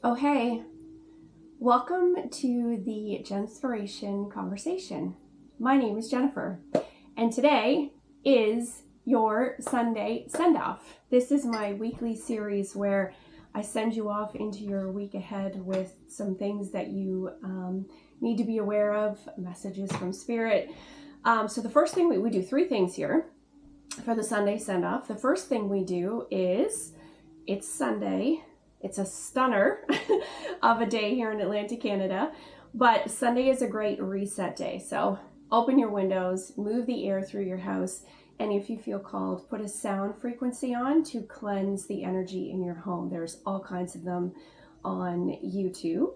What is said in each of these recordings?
Oh, hey, welcome to the Jenspiration Conversation. My name is Jennifer, and today is your Sunday send-off. This is my weekly series where I send you off into your week ahead with some things that you need to be aware of, messages from Spirit. So the first thing we do three things here for the Sunday send-off. The first thing we do is, it's Sunday. It's a stunner of a day here in Atlantic, Canada, but Sunday is a great reset day. So open your windows, move the air through your house, and if you feel called, put a sound frequency on to cleanse the energy in your home. There's all kinds of them on YouTube.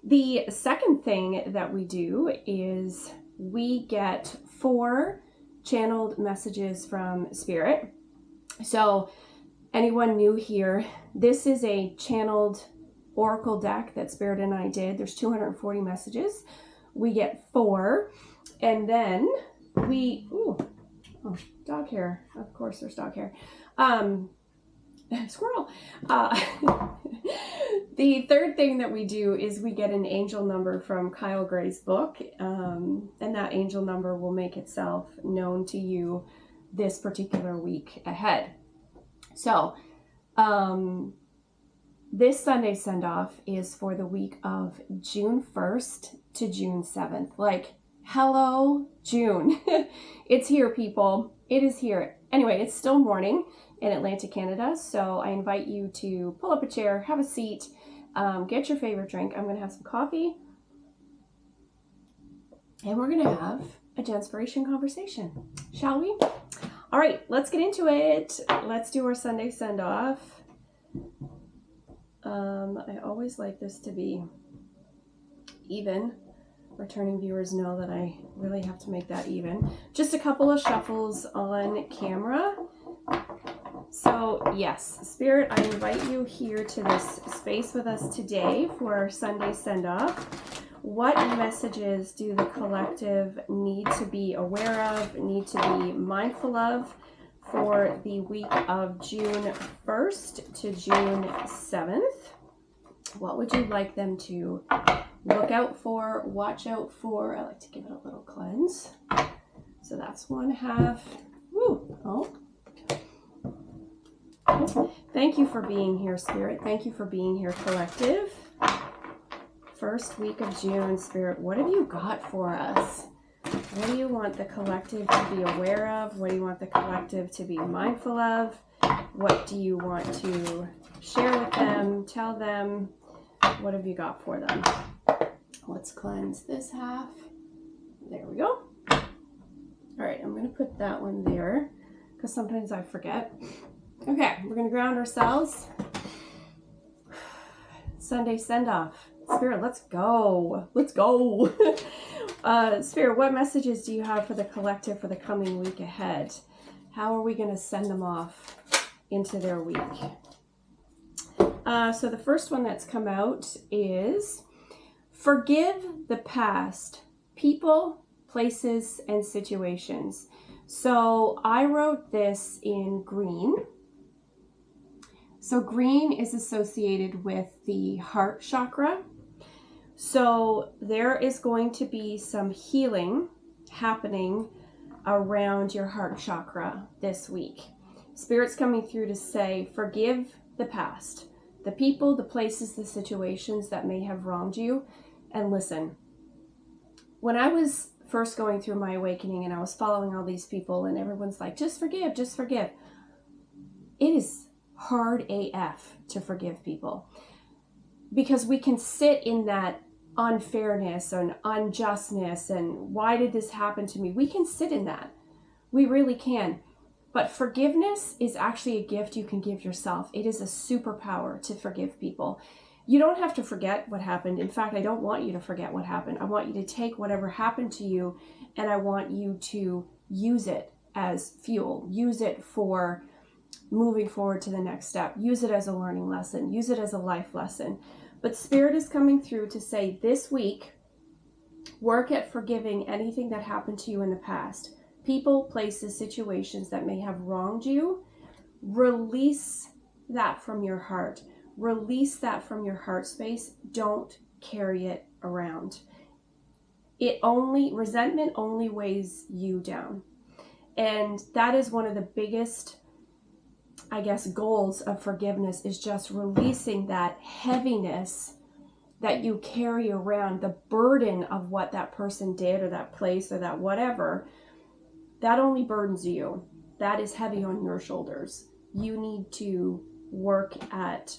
The second thing that we do is we get 4 channeled messages from Spirit. So anyone new here, this is a channeled oracle deck that Spirit and I did. There's 240 messages. We get 4, and then dog hair. Of course there's dog hair. Squirrel. The third thing that we do is we get an angel number from Kyle Gray's book, and that angel number will make itself known to you this particular week ahead. So, this Sunday send-off is for the week of June 1st to June 7th. Like, hello, June. It's here, people. It is here. Anyway, it's still morning in Atlantic, Canada, so I invite you to pull up a chair, have a seat, get your favorite drink. I'm going to have some coffee, and we're going to have a Jenspiration conversation, shall we? All right, let's get into it. Let's do our Sunday send-off. I always like this to be even. Returning viewers know that I really have to make that even. Just a couple of shuffles on camera. So yes, Spirit, I invite you here to this space with us today for our Sunday send-off. What messages do the collective need to be aware of, need to be mindful of for the week of June 1st to June 7th? What would you like them to look out for, watch out for? I like to give it a little cleanse. So that's one half. Woo! Oh. Thank you for being here, Spirit. Thank you for being here, collective. First week of June, Spirit, what have you got for us? What do you want the collective to be aware of? What do you want the collective to be mindful of? What do you want to share with them, tell them? What have you got for them? Let's cleanse this half. There we go. All right, I'm going to put that one there because sometimes I forget. Okay, we're going to ground ourselves. Sunday send-off. Spirit, let's go. Let's go. Spirit, what messages do you have for the collective for the coming week ahead? How are we going to send them off into their week? So the first one that's come out is forgive the past, people, places, and situations. So I wrote this in green. So green is associated with the heart chakra. So there is going to be some healing happening around your heart chakra this week. Spirit's coming through to say, forgive the past, the people, the places, the situations that may have wronged you. And listen, when I was first going through my awakening and I was following all these people and everyone's like, just forgive, just forgive. It is hard AF to forgive people because we can sit in that unfairness and unjustness and why did this happen to me? We can sit in that. We really can. But forgiveness is actually a gift you can give yourself. It is a superpower to forgive people. You don't have to forget what happened. In fact, I don't want you to forget what happened. I want you to take whatever happened to you and I want you to use it as fuel. Use it for moving forward to the next step. Use it as a learning lesson. Use it as a life lesson. But Spirit is coming through to say this week, work at forgiving anything that happened to you in the past. People, places, situations that may have wronged you. Release that from your heart. Release that from your heart space. Don't carry it around. Resentment only weighs you down. And that is one of the biggest, I guess, goals of forgiveness, is just releasing that heaviness that you carry around, the burden of what that person did or that place or that whatever. That only burdens you. That is heavy on your shoulders. You need to work at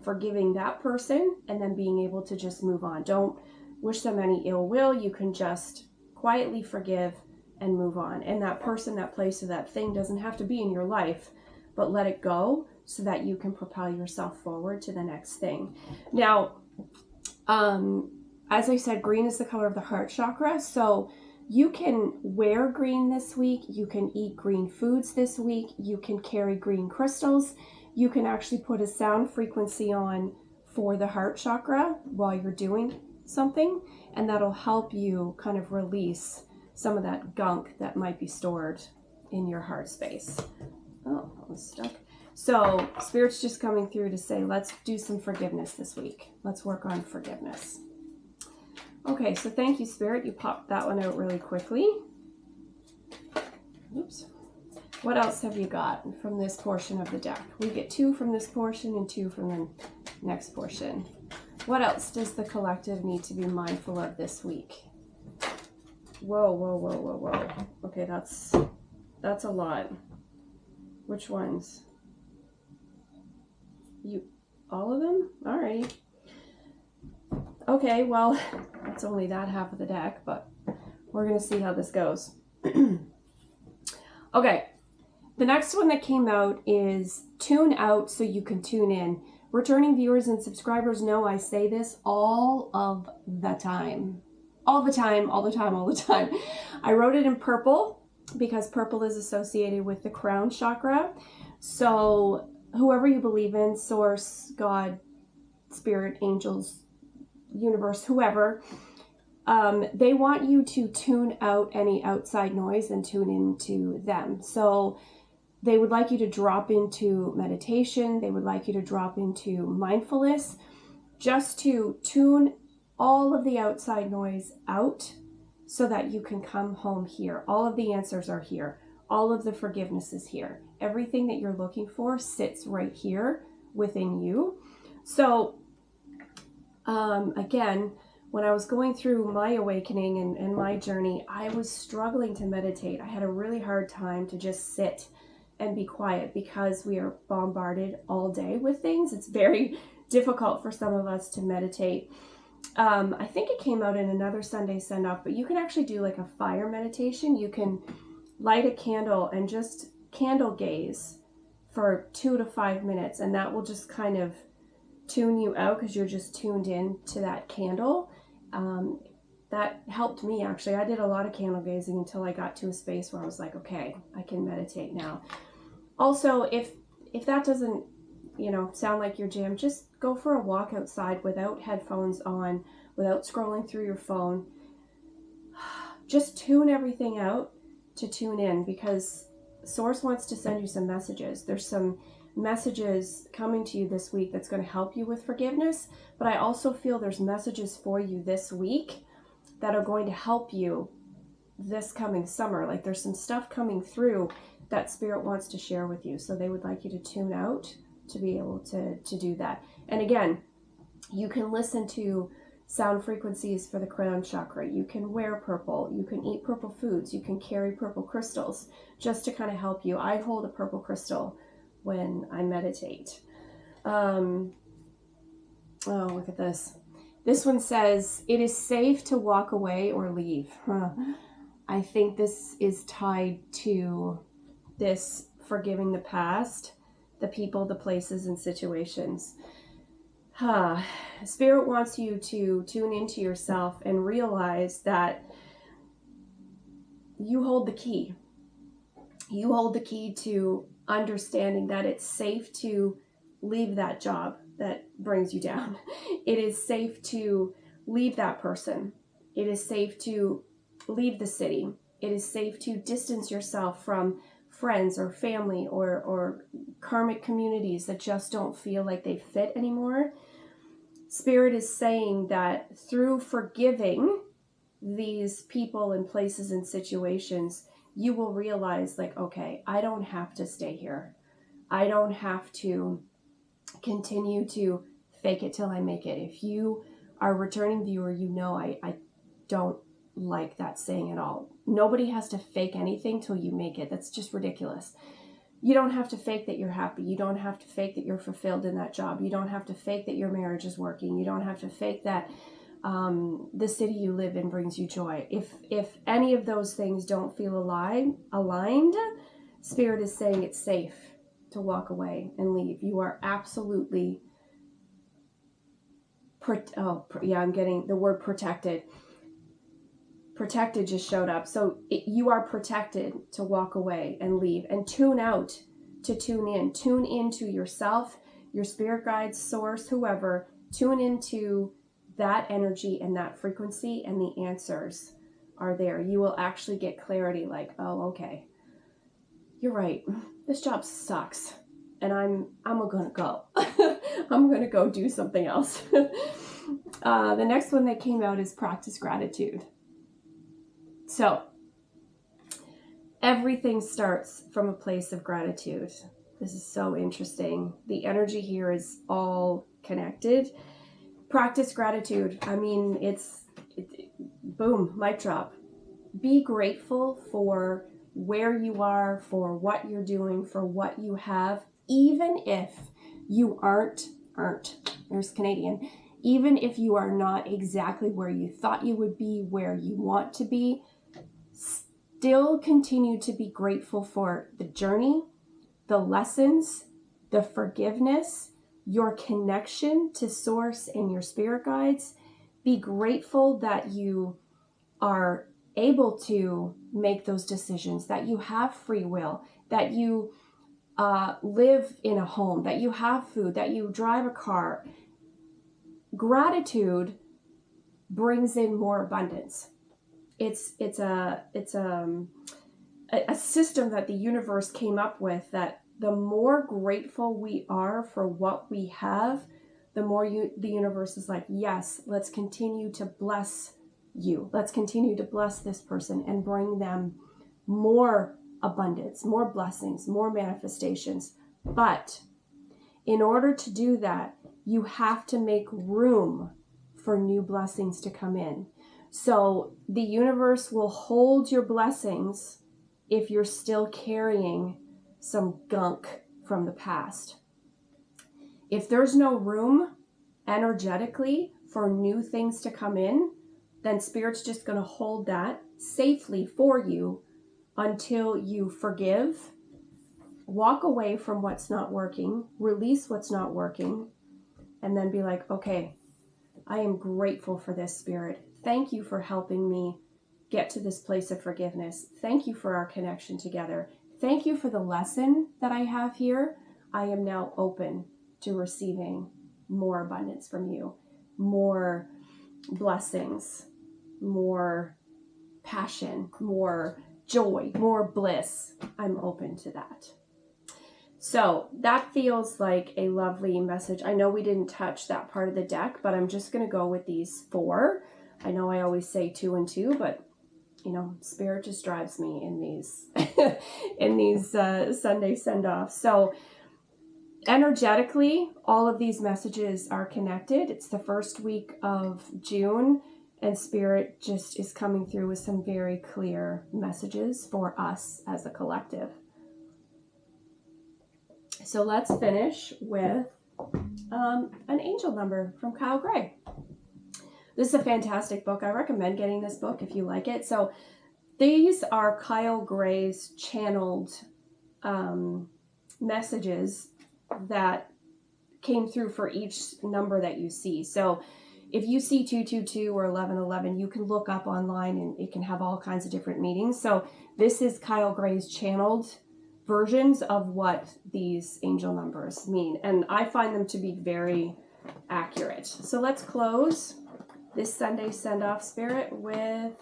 forgiving that person and then being able to just move on. Don't wish them any ill will. You can just quietly forgive and move on. And that person, that place, or that thing doesn't have to be in your life, but let it go so that you can propel yourself forward to the next thing. Now, as I said, green is the color of the heart chakra. So you can wear green this week. You can eat green foods this week. You can carry green crystals. You can actually put a sound frequency on for the heart chakra while you're doing something, and that'll help you kind of release some of that gunk that might be stored in your heart space. Oh, I was stuck. So Spirit's just coming through to say, let's do some forgiveness this week. Let's work on forgiveness. Okay, so thank you, Spirit. You popped that one out really quickly. Oops. What else have you got from this portion of the deck? We get 2 from this portion and 2 from the next portion. What else does the collective need to be mindful of this week? Whoa, whoa, whoa, whoa, whoa. Okay, that's a lot. Which ones? All of them? Alrighty. Okay, well, it's only that half of the deck, but we're going to see how this goes. Okay, the next one that came out is tune out so you can tune in. Returning viewers and subscribers know I say this all of the time. All the time, all the time, all the time. I wrote it in purple because purple is associated with the crown chakra. So whoever you believe in, source, God, spirit, angels, universe, whoever, they want you to tune out any outside noise and tune into them. So they would like you to drop into meditation. They would like you to drop into mindfulness, just to tune all of the outside noise out so that you can come home here. All of the answers are here. All of the forgiveness is here. Everything that you're looking for sits right here within you. So again, when I was going through my awakening and my journey, I was struggling to meditate. I had a really hard time to just sit and be quiet because we are bombarded all day with things. It's very difficult for some of us to meditate. I think it came out in another Sunday send off, but you can actually do like a fire meditation. You can light a candle and just candle gaze for 2 to 5 minutes, and that will just kind of tune you out because you're just tuned in to that candle. That helped me actually. I did a lot of candle gazing until I got to a space where I was like, okay, I can meditate now. Also, if that doesn't, sound like your jam, just go for a walk outside without headphones on, without scrolling through your phone. Just tune everything out to tune in, because Source wants to send you some messages. There's some messages coming to you this week that's going to help you with forgiveness, but I also feel there's messages for you this week that are going to help you this coming summer. Like there's some stuff coming through that Spirit wants to share with you. So they would like you to tune out to be able to do that. And again, you can listen to sound frequencies for the crown chakra. You can wear purple. You can eat purple foods. You can carry purple crystals just to kind of help you. I hold a purple crystal when I meditate. Oh, look at this. This one says, it is safe to walk away or leave. I think this is tied to this forgiving the past, the people, the places, and situations. Spirit wants you to tune into yourself and realize that you hold the key. You hold the key to understanding that it's safe to leave that job that brings you down. It is safe to leave that person. It is safe to leave the city. It is safe to distance yourself from friends or family or karmic communities that just don't feel like they fit anymore. Spirit is saying that through forgiving these people and places and situations, you will realize like, okay, I don't have to stay here. I don't have to continue to fake it till I make it. If you are a returning viewer, you know I don't like that saying at all. Nobody has to fake anything till you make it. That's just ridiculous. You don't have to fake that you're happy. You don't have to fake that you're fulfilled in that job. You don't have to fake that your marriage is working. You don't have to fake that the city you live in brings you joy. If any of those things don't feel aligned, Spirit is saying it's safe to walk away and leave. You are absolutely, I'm getting the word protected. Protected just showed up. So you are protected to walk away and leave and tune out to tune in. Tune into yourself, your spirit guides, source, whoever. Tune into that energy and that frequency, and the answers are there. You will actually get clarity like, oh, okay, you're right. This job sucks. And I'm going to go. I'm going to go do something else. The next one that came out is practice gratitude. So everything starts from a place of gratitude. This is so interesting. The energy here is all connected. Practice gratitude. I mean, boom, mic drop. Be grateful for where you are, for what you're doing, for what you have, even if you aren't, there's Canadian, even if you are not exactly where you thought you would be, where you want to be, still continue to be grateful for the journey, the lessons, the forgiveness, your connection to source and your spirit guides. Be grateful that you are able to make those decisions, that you have free will, that you live in a home, that you have food, that you drive a car. Gratitude brings in more abundance. It's a system that the universe came up with, that the more grateful we are for what we have, the more the universe is like, yes, let's continue to bless you. Let's continue to bless this person and bring them more abundance, more blessings, more manifestations. But in order to do that, you have to make room for new blessings to come in. So the universe will hold your blessings if you're still carrying some gunk from the past. If there's no room energetically for new things to come in, then Spirit's just going to hold that safely for you until you forgive, walk away from what's not working, release what's not working, and then be like, okay, I am grateful for this, Spirit. Thank you for helping me get to this place of forgiveness. Thank you for our connection together. Thank you for the lesson that I have here. I am now open to receiving more abundance from you, more blessings, more passion, more joy, more bliss. I'm open to that. So that feels like a lovely message. I know we didn't touch that part of the deck, but I'm just going to go with these 4. I know I always say 2 and 2, but Spirit just drives me in these Sunday send-offs. So energetically, all of these messages are connected. It's the first week of June, and Spirit just is coming through with some very clear messages for us as a collective. So let's finish with an angel number from Kyle Gray. This is a fantastic book. I recommend getting this book if you like it. So these are Kyle Gray's channeled messages that came through for each number that you see. So if you see 222 or 1111, you can look up online and it can have all kinds of different meanings. So this is Kyle Gray's channeled versions of what these angel numbers mean. And I find them to be very accurate. So let's close this Sunday send-off, Spirit, with,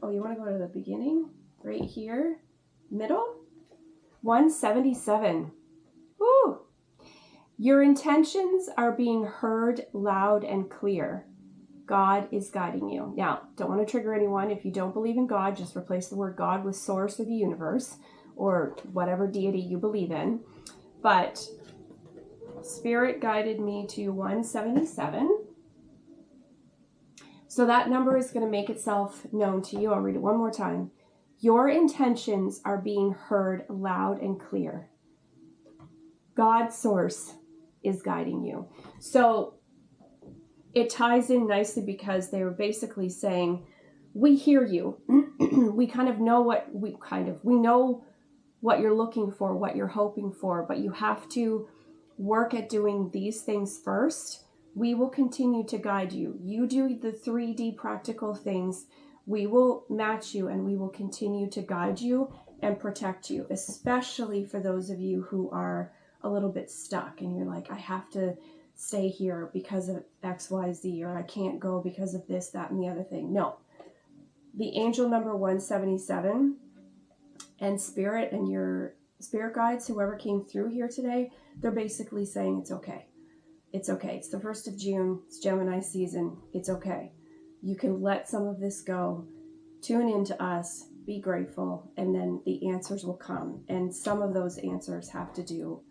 you want to go to the beginning? Right here? Middle? 177. Woo! Your intentions are being heard loud and clear. God is guiding you. Now, don't want to trigger anyone. If you don't believe in God, just replace the word God with source or the universe or whatever deity you believe in. But Spirit guided me to 177. So that number is going to make itself known to you. I'll read it one more time. Your intentions are being heard loud and clear. God's source is guiding you. So it ties in nicely because they were basically saying, we hear you. We kind of know we know what you're looking for, what you're hoping for, but you have to work at doing these things first. We will continue to guide you. You do the 3D practical things. We will match you and we will continue to guide you and protect you, especially for those of you who are a little bit stuck and you're like, I have to stay here because of X, Y, Z, or I can't go because of this, that, and the other thing. No. The angel number 177 and Spirit and your spirit guides, whoever came through here today, they're basically saying it's okay. It's okay. It's the 1st of June. It's Gemini season. It's okay. You can let some of this go. Tune into us. Be grateful. And then the answers will come. And some of those answers have to do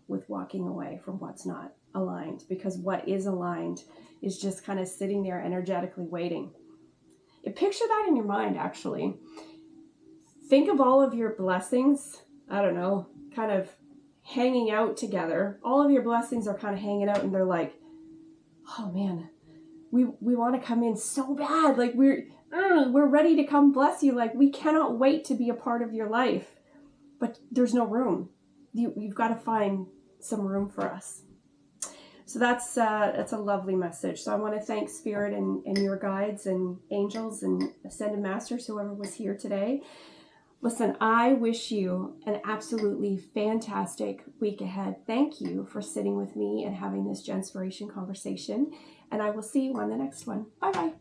with walking away from what's not aligned. Because what is aligned is just kind of sitting there energetically waiting. Picture that in your mind, actually. Think of all of your blessings. I don't know, kind of hanging out together. All of your blessings are kind of hanging out and they're like, oh man, we want to come in so bad. Like we're ready to come bless you. Like we cannot wait to be a part of your life, but there's no room. You've got to find some room for us. So that's a lovely message. So I want to thank Spirit and your guides and angels and Ascended Masters, whoever was here today. Listen, I wish you an absolutely fantastic week ahead. Thank you for sitting with me and having this Jenspiration conversation. And I will see you on the next one. Bye-bye.